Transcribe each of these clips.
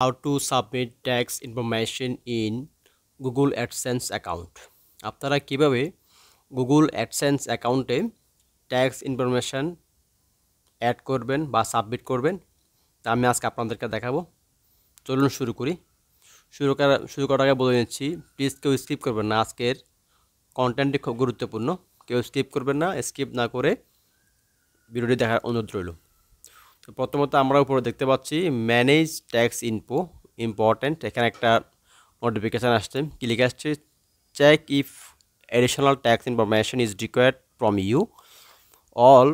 How to submit tax information in Google AdSense account। আপনারা কিভাবে Google AdSense অ্যাকাউন্টে tax information add করবেন বা সাবমিট করবেন তা আমি আজকে আপনাদেরকে দেখাবো। চলুন শুরু করি। শুরু করার আগে বলে নিচ্ছি, প্লিজ কেউ স্কিপ করবেন না। আজকের কন্টেন্টটি খুব গুরুত্বপূর্ণ, কেউ স্কিপ করবেন না। স্কিপ না করে ভিডিওটি দেখার অনুরোধ রইল। তো প্রথমত আমরা উপরে দেখতে পাচ্ছি ম্যানেজ ট্যাক্স ইনফো ইম্পর্ট্যান্ট। এখানে একটা নোটিফিকেশান আসছে, ক্লিক আসছে check if additional tax information is required from you. All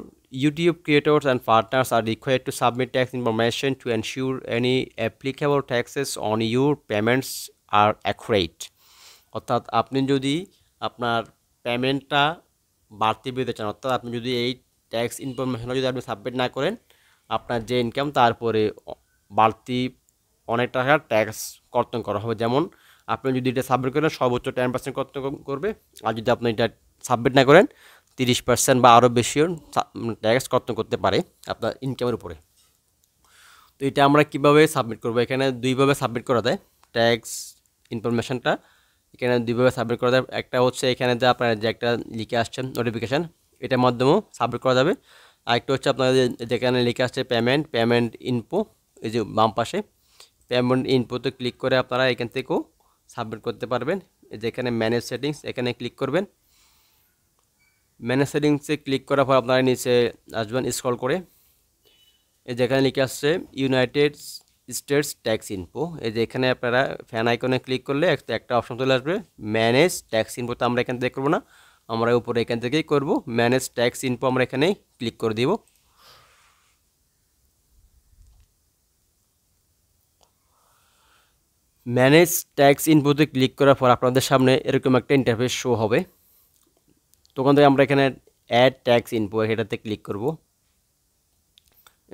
YouTube creators and partners are required to submit tax information to ensure any applicable taxes on your payments are accurate. অর্থাৎ আপনি যদি আপনার পেমেন্টটা বাড়তি পেতে চান, অর্থাৎ আপনি যদি এই ট্যাক্স ইনফরমেশনটা যদি আপনি সাবমিট না করেন, আপনার যে ইনকাম তারপরে বাড়তি অনেক টাকার ট্যাক্স কর্তন করা হবে। যেমন আপনি যদি এটা সাবমিট করেন সর্বোচ্চ 10% কর্তন করবে, আর যদি আপনি এটা সাবমিট না করেন 30% বা আরও বেশিও ট্যাক্স কর্তন করতে পারে আপনার ইনকামের উপরে। তো এটা আমরা কিভাবে সাবমিট করব? এখানে দুইভাবে সাবমিট করা যায় ট্যাক্স ইনফরমেশনটা। এখানে দুইভাবে সাবমিট করা যায়। একটা হচ্ছে এখানে যে আপনার যে একটা লিখে আসছে নোটিফিকেশান, এটার মাধ্যমেও সাবমিট করা যাবে। আরেকটা হচ্ছে আপনাদের যেখানে লিখে আসছে পেমেন্ট ইনফো, এই যে বাম পাশে পেমেন্ট ইনফোতে ক্লিক করে আপনারা এখান থেকেও সাবমিট করতে পারবেন। যেখানে ম্যানেজ সেটিংস, এখানে ক্লিক করবেন। ম্যানেজ সেটিংসে ক্লিক করার পর আপনারা নিচে আসবেন স্ক্রল করে, এই যেখানে লিখে আসছে ইউনাইটেড স্টেটস ট্যাক্স ইনফো। এই যে এখানে আপনারা ফ্যান আইকনে ক্লিক করলে একটা অপশন চলে আসবে ম্যানেজ ট্যাক্স ইনফো। তো আমরা এখান থেকে করবো না, আমরা উপরে এখান থেকেই করব ম্যানেজ ট্যাক্স ইনফো। আমরা এখানেই ক্লিক করে দিব। ম্যানেজ ট্যাক্স ইনফোতে ক্লিক করার পর আপনাদের সামনে এরকম একটা ইন্টারফেস শো হবে। তখন থেকে আমরা এখানে অ্যাড ট্যাক্স ইনফো এটাতে ক্লিক করব।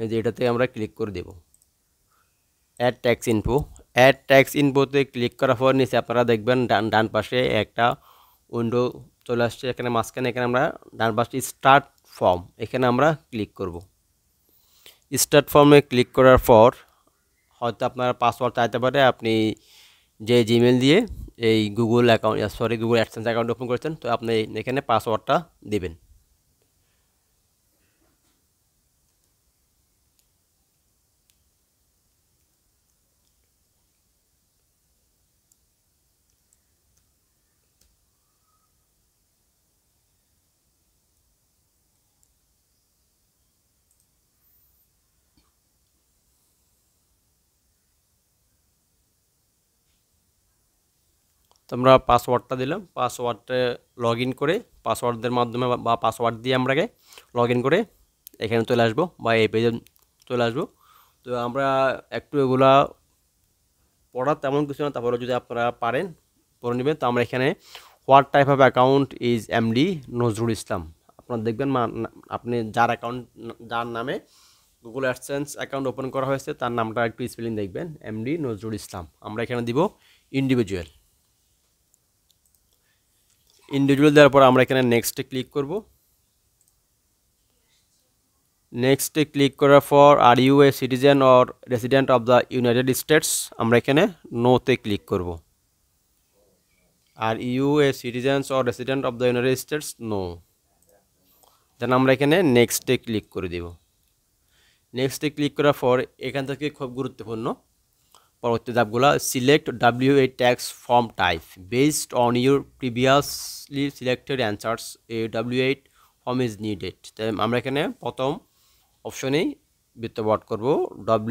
এই যে এটাতে আমরা ক্লিক করে দেব অ্যাড ট্যাক্স ইনফোতে ক্লিক করার পর নিচে আপনারা দেখবেন ডান পাশে একটা উইন্ডো চলে আসছে। এখানে মাঝখানে এখানে আমরা ডান পাশে স্টার্ট ফর্ম, এখানে আমরা ক্লিক করব। স্টার্ট ফর্মে ক্লিক করার পর হয়তো আপনার পাসওয়ার্ড চাইতে পারে। আপনি যে জিমেল দিয়ে এই গুগল অ্যাডসেন্স অ্যাকাউন্ট ওপেন করেছেন, তো আপনি এখানে পাসওয়ার্ডটা দেবেন। তো আমরা পাসওয়ার্ডটা দিলাম। পাসওয়ার্ডে লগ ইন করে পাসওয়ার্ডের মাধ্যমে বা পাসওয়ার্ড দিয়ে আমরাকে লগ ইন করে এখানে চলে আসবো বা এই পেজে চলে আসবো। তো আমরা একটু এগুলা পড়া তেমন কিছু না, তারপরে যদি আপনারা পারেন পড়ে নেবেন। তো আমরা এখানে what type of account is MD Nazrul Islam. আপনারা দেখবেন আপনি যার নামে গুগল অ্যাডসেন্স অ্যাকাউন্ট ওপেন করা হয়েছে তার নামটা একটু স্পেলিং দেখবেন, এমডি নজরুল ইসলাম। আমরা এখানে দিব ইন্ডিভিজুয়াল দেওয়ার পর আমরা এখানে নেক্সটে ক্লিক করব। নেক্সটে ক্লিক করার পর are you a citizen or resident of the United States, আমরা এখানে নোতে ক্লিক করব। Are you a citizens or resident of the United States, no. Then আমরা এখানে নেক্সটে ক্লিক করে দেব। নেক্সটে ক্লিক করার পর এখান থেকে খুব গুরুত্বপূর্ণ পরবর্তী ধাপগুলো, select W8 tax form type based on your previously selected answers. A W8 form is needed. তাই আমরা এখানে প্রথম অপশনেই বৃত্তপাত করব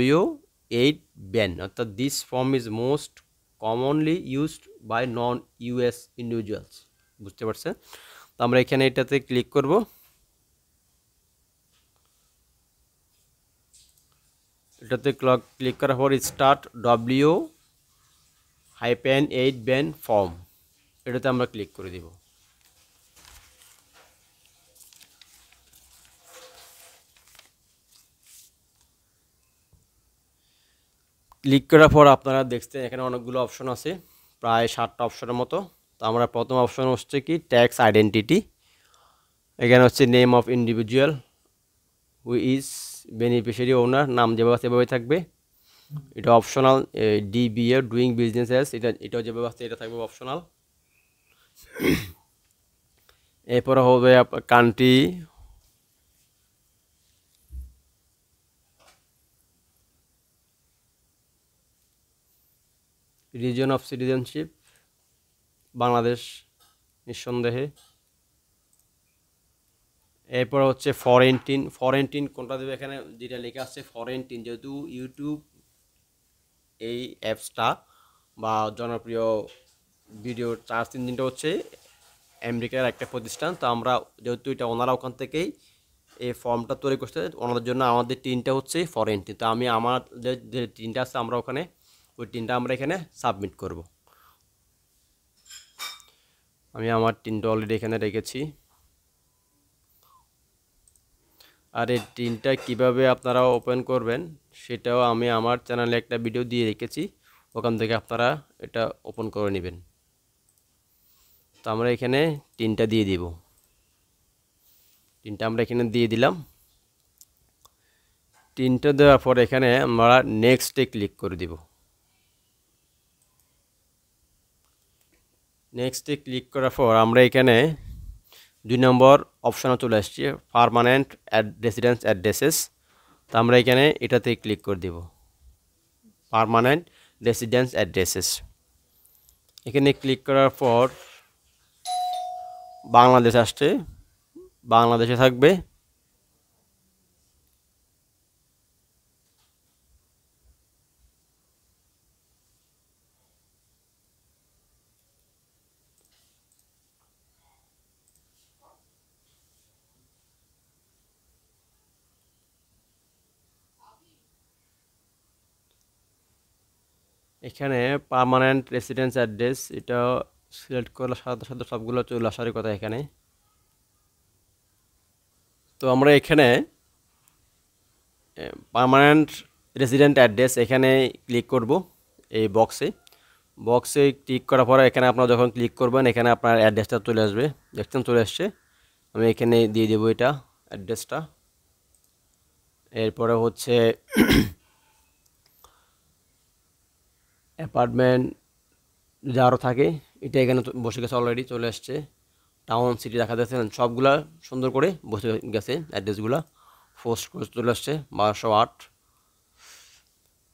W8 ব্যান, অর্থাৎ this form is most commonly used by non US individuals. বুঝতে পারছেন? তো আমরা এখানে এটাতে ক্লিক করব। এটাতে ক্লিক করার পর স্টার্ট W-8 ব্যান ফর্ম, এটাতে আমরা ক্লিক করে দিব। ক্লিক করার পর আপনারা দেখছেন এখানে অনেকগুলো অপশন আছে, প্রায় 7টা অপশনের মতো। তো আমরা প্রথম অপশন হচ্ছে কি ট্যাক্স আইডেন্টিটি। এখানে হচ্ছে name of individual who is beneficiary owner, নাম যেভাবে সেভাবে থাকবে। এটা optional. DBA doing business as, এটাও যেভাবে আছে এটা থাকবে অপশনাল। এরপরে হবে country, reason of citizenship, Bangladesh নিঃসন্দেহে। এরপর হচ্ছে ফরেন্টিন কোনটা দেবে, এখানে যেটা লেখা আছে ফরেন্টিন, যেহেতু ইউটিউব এই অ্যাপসটা বা জনপ্রিয় ভিডিও সার্চ ইঞ্জিনটা হচ্ছে আমেরিকার একটা প্রতিষ্ঠান, তো আমরা যেহেতু এটা ওনারা ওখান থেকেই এই ফর্মটা তৈরি করছে ওনাদের জন্য, আমাদের টিনটা হচ্ছে ফরেন্টিন। তো আমি আমার যে টিনটা আছে আমরা ওখানে ওই টিনটা আমরা এখানে সাবমিট করব। আমি আমার টিনটা অলরেডি এখানে রেখেছি। আর এই টিনটা কীভাবে আপনারা ওপেন করবেন সেটাও আমি আমার চ্যানেলে একটা ভিডিও দিয়ে রেখেছি, ওখান থেকে আপনারা এটা ওপেন করে নেবেন। তো আমরা এখানে টিনটা দিয়ে দিব, টিনটা আমরা এখানে দিয়ে দিলাম। টিনটা দেওয়ার পর এখানে আমরা নেক্সটে ক্লিক করে দিব। নেক্সটে ক্লিক করার পর আমরা এখানে 2 নম্বর অপশানে চলে আসছি, পার্মানেন্ট রেসিডেন্স অ্যাড্রেসেস। তো আমরা এখানে এটাতে ক্লিক করে দিব, পার্মানেন্ট রেসিডেন্স অ্যাড্রেসেস। এখানে ক্লিক করার পর বাংলাদেশ আসছে, বাংলাদেশে থাকবে। এখানে পার্মানেন্ট রেসিডেন্স অ্যাড্রেস এটা সিলেক্ট করলে সাথে সাথে সবগুলো চলে আসারই কথা এখানে। তো আমরা এখানে পার্মানেন্ট রেসিডেন্ট অ্যাড্রেস এখানে ক্লিক করব। এই বক্সে ক্লিক করার পরে এখানে আপনারা যখন ক্লিক করবেন এখানে আপনার অ্যাড্রেসটা চলে আসবে, দেখছেন চলে আসছে। আমি এখানে দিয়ে দেবো এটা অ্যাড্রেসটা। এরপরে হচ্ছে অ্যাপার্টমেন্ট যদি আরও থাকে এটা এখানে বসে গেছে, অলরেডি চলে আসছে। টাউন সিটি দেখা যাচ্ছে, সবগুলা সুন্দর করে বসে গেছে অ্যাড্রেসগুলা। পোস্ট করে চলে আসছে 1208।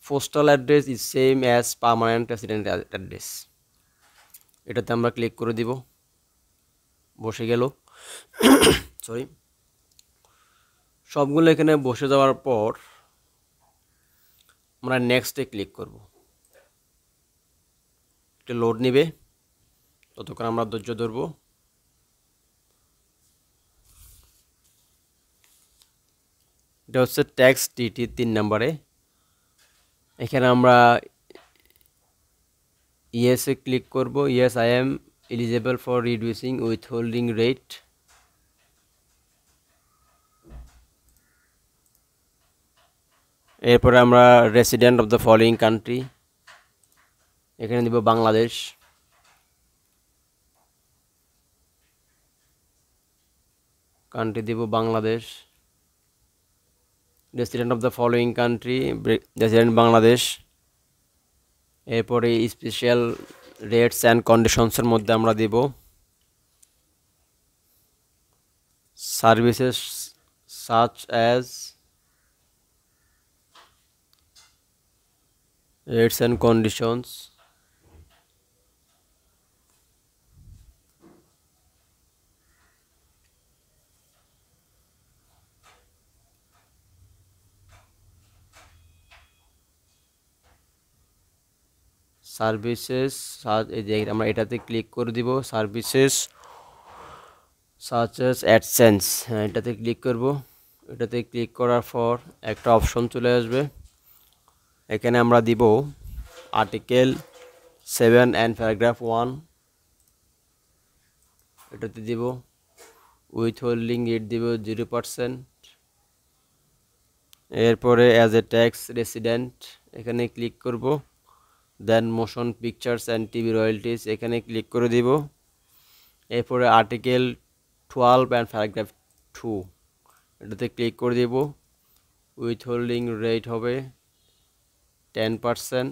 Postal address is same as permanent resident address, এটাতে আমরা ক্লিক করে দিব, বসে গেল। সরি, সবগুলো এখানে বসে যাওয়ার পর আমরা নেক্সটে ক্লিক করব। এটা লোড নেবে, ততক্ষণ আমরা ধৈর্য ধরবো। এটা হচ্ছে ট্যাক্স টিটি 3 নম্বরে। এখানে আমরা ইয়েসে ক্লিক করব, yes I am eligible for reducing withholding rate. এরপরে আমরা resident of the following country, এখানে দিব বাংলাদেশ। কান্ট্রি দিব Bangladesh. Resident of the following country, resident Bangladesh. এরপরে স্পেশাল রেটস অ্যান্ড কন্ডিশনসের মধ্যে আমরা দিব services such as rates and conditions, services. এই যে আমরা এটাতে ক্লিক করে দিব, সার্ভিসেস সাচ এস অ্যাডসেন্স, হ্যাঁ এটাতে ক্লিক করব। এটাতে ক্লিক করার পর একটা অপশন চলে আসবে, এখানে আমরা দিব আর্টিকেল 7 অ্যান্ড প্যারাগ্রাফ 1, এটাতে দিব উইথহোল্ডিং রেট দিব 0%। এরপরে অ্যাজ এ ট্যাক্স রেসিডেন্ট এখানে ক্লিক করব, দেন মোশন পিকচার্স অ্যান্ড টিভি রয়্যালটিস এখানে ক্লিক করে দিব। এরপরে আর্টিকেল 12 অ্যান্ড প্যারাগ্রাফ 2 এটাতে ক্লিক করে দিব, উইথহোল্ডিং রেট হবে 10%।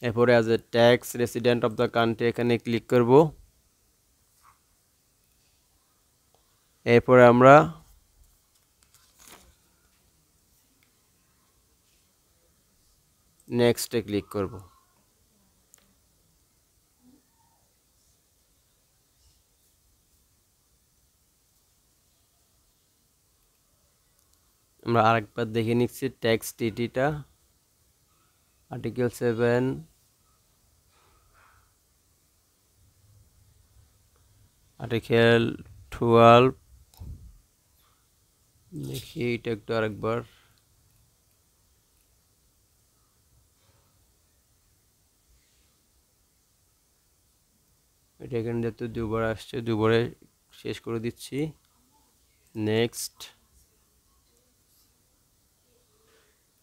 এরপরে as a tax resident of the country এখানে ক্লিক করব। এরপরে আমরা নেক্সটে ক্লিক করব। আমরা আরেকবার দেখে নিচ্ছি ট্যাক্স টিটিটা। আর্টিকেল 7, আর্টিকেল 12, দেখি এটা একটু আরেকবার। এটা এখানে যেহেতু দুবার আসছে, দুবারে শেষ করে দিচ্ছি। নেক্সট।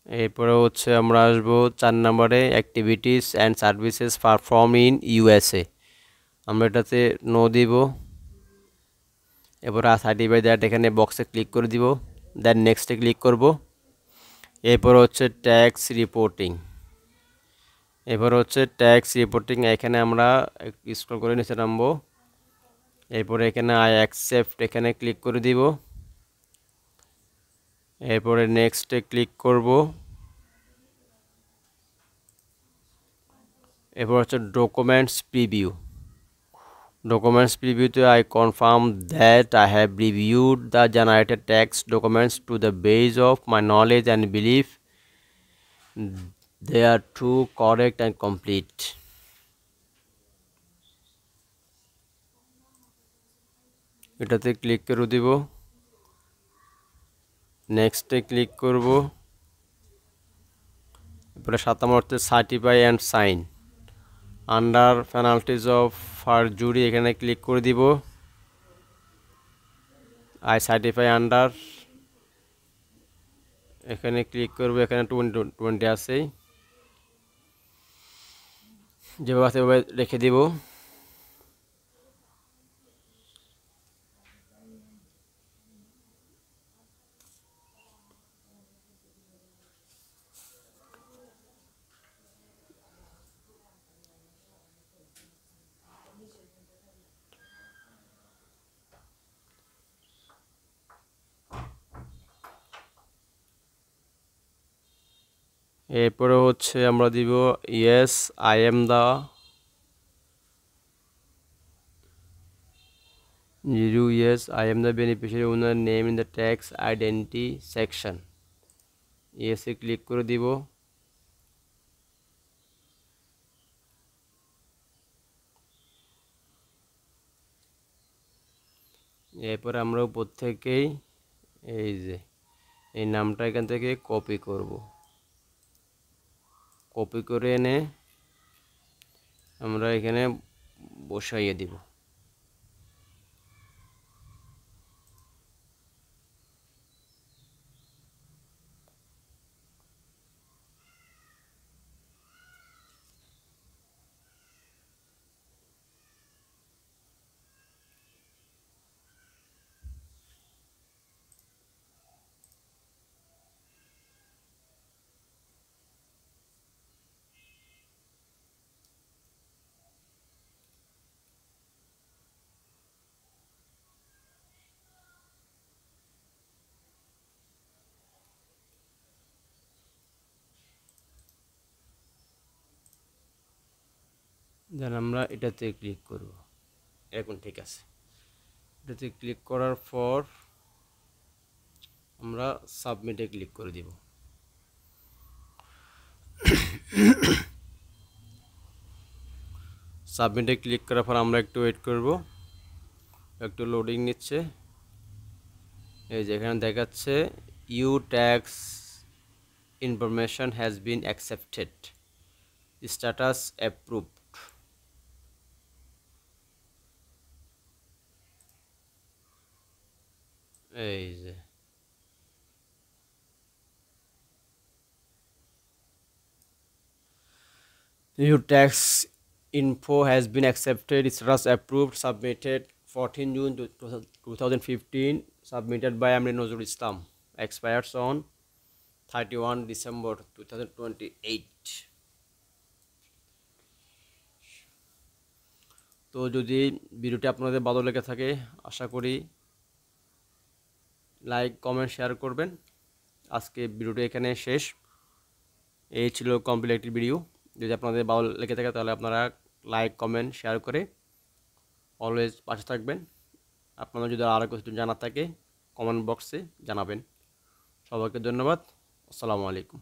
এরপরে হচ্ছে আমরা আসবো 4 নম্বরে, activities and services perform in USA. আমরা এটাতে নো দিব। এরপর সার্টিফাই দ্যাট এখানে বক্সে ক্লিক করে দিব, দেন নেক্সটে ক্লিক করব। এরপর হচ্ছে ট্যাক্স রিপোর্টিং। এরপর হচ্ছে ট্যাক্স রিপোর্টিং, এখানে আমরা স্ক্রল করে নিচে নামবো। এরপরে এখানে আই অ্যাকসেপ্ট এখানে ক্লিক করে দিব। এরপরে নেক্সটে ক্লিক করব। এরপর হচ্ছে ডকুমেন্টস প্রিভিউ। ডকুমেন্টস প্রিভিউতে I confirm that I have reviewed the generated tax documents to the base of my knowledge and belief they are true, correct and complete. এটাতে ক্লিক করে দিব। নেক্সটে ক্লিক করব। এরপরে 7 নম্বরতে certify and sign under penalties of perjury এখানে click করে দিব। আই সার্টিফাই আন্ডার এখানে ক্লিক করব। এখানে 20 আছে, যেভাবে আছে সেভাবে রেখে দিব। এরপরে হচ্ছে আমরা দিব yes I am the yes I am the beneficiary owner name in the tax identity section. yes A click করে দিব। এরপর আমরা উপর থেকেই এই যে এই নামটা এখান থেকে কপি করব। কপি করে এনে আমরা এখানে বসাইয়ে দিব। দেন আমরা এটাতে ক্লিক করব। এখন ঠিক আছে। এটাতে ক্লিক করার পর আমরা সাবমিটে ক্লিক করে দিব। সাবমিটে ক্লিক করার পর আমরা একটু ওয়েট করব, একটু লোডিং নিচ্ছে। এই যে এখানে দেখাচ্ছে you tax information has been accepted, status approved. এই যে your tax info has been accepted, status approved, submitted 14 June 2015, submitted by Amri Nozrul Islam, expires on 31 December 2028। তো যদি ভিডিওটি আপনাদের ভালো লেগে থাকে আশা করি লাইক কমেন্ট শেয়ার করবেন। আজকে ভিডিওটি এখানে শেষ। এই ছিল কমপ্লিট একটি ভিডিও। যদি আপনাদের ভালো লেগে থাকে তাহলে আপনারা লাইক কমেন্ট শেয়ার করে অলওয়েজ পাশে থাকবেন। আপনাদের যদি আরও কিছু জানার থাকে কমেন্ট বক্সে জানাবেন। সবাইকে ধন্যবাদ। আসসালামু আলাইকুম।